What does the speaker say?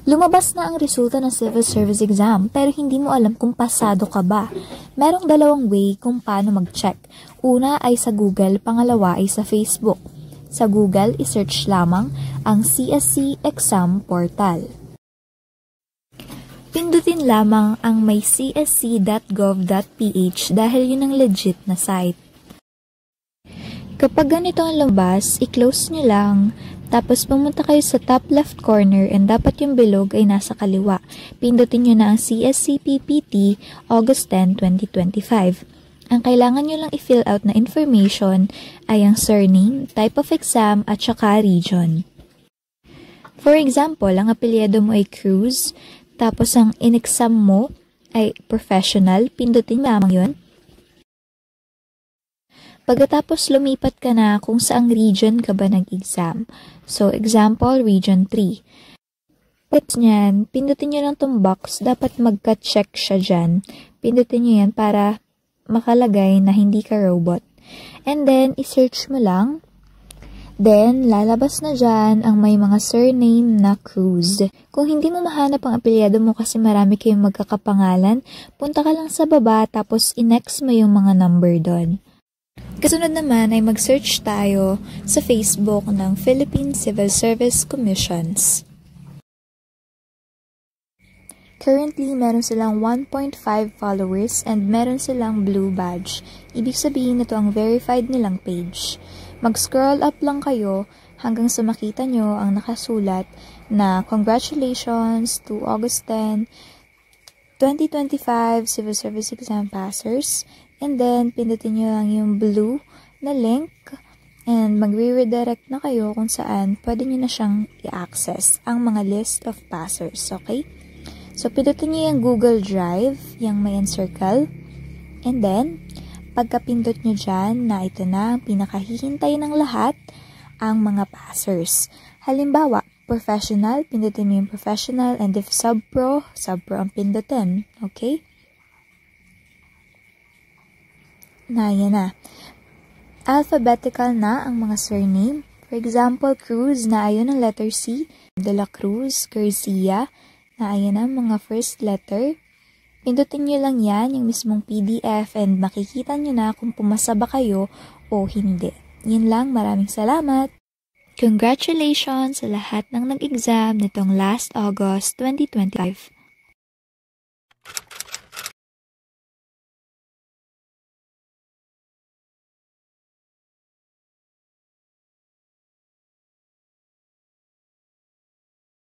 Lumabas na ang resulta ng civil service exam pero hindi mo alam kung pasado ka ba. Merong dalawang way kung paano mag-check. Una ay sa Google, pangalawa ay sa Facebook. Sa Google, isearch lamang ang CSC Exam Portal. Pindutin lamang ang may csc.gov.ph dahil yun ang legit na site. Kapag ganito ang lumabas, i-close nyo lang, tapos pumunta kayo sa top left corner and dapat yung bilog ay nasa kaliwa. Pindutin nyo na ang CSC PPT August 10, 2025. Ang kailangan nyo lang i-fill out na information ay ang surname, type of exam, at saka region. For example, ang apelyido mo ay Cruz, tapos ang in-exam mo ay professional, pindutin lamang yun. Pagkatapos lumipat ka na kung saang region ka ba nag-exam. So, example, region 3. Pagkatapos nyan, pindutin nyo lang itong box, dapat magka-check siya dyan. Pindutin nyo yan para makalagay na hindi ka robot. And then, isearch mo lang. Then, lalabas na dyan ang may mga surname na Cruz. Kung hindi mo mahanap ang apelyido mo kasi marami kayong magkakapangalan, punta ka lang sa baba tapos i-next mo yung mga number doon. Kasunod naman ay mag-search tayo sa Facebook ng Philippine Civil Service Commissions. Currently, meron silang 1.5 followers and meron silang blue badge. Ibig sabihin nito ang verified nilang page. Mag-scroll up lang kayo hanggang sa makita nyo ang nakasulat na congratulations to August 10, 2025 Civil Service Exam Passers. And then, pindutin nyo lang yung blue na link and magre-redirect na kayo kung saan pwede nyo na siyang i-access ang mga list of passers, okay? So, pindutin nyo yung Google Drive, yung may encircle. And then, pagkapindot nyo dyan na ito na ang pinakahihintay ng lahat, ang mga passers. Halimbawa, professional, pindutin mo yung professional, and if sub-pro ang pindutin, okay? Na, yan na. Alphabetical na ang mga surname. For example, Cruz na ayon ang letter C, De La Cruz, Garcia, na ayon ang mga first letter. Pindutin nyo lang yan, yung mismong PDF, and makikita nyo na kung pumasa ba kayo o hindi. Yun lang, maraming salamat! Congratulations sa lahat ng nag-exam nitong last August 2025.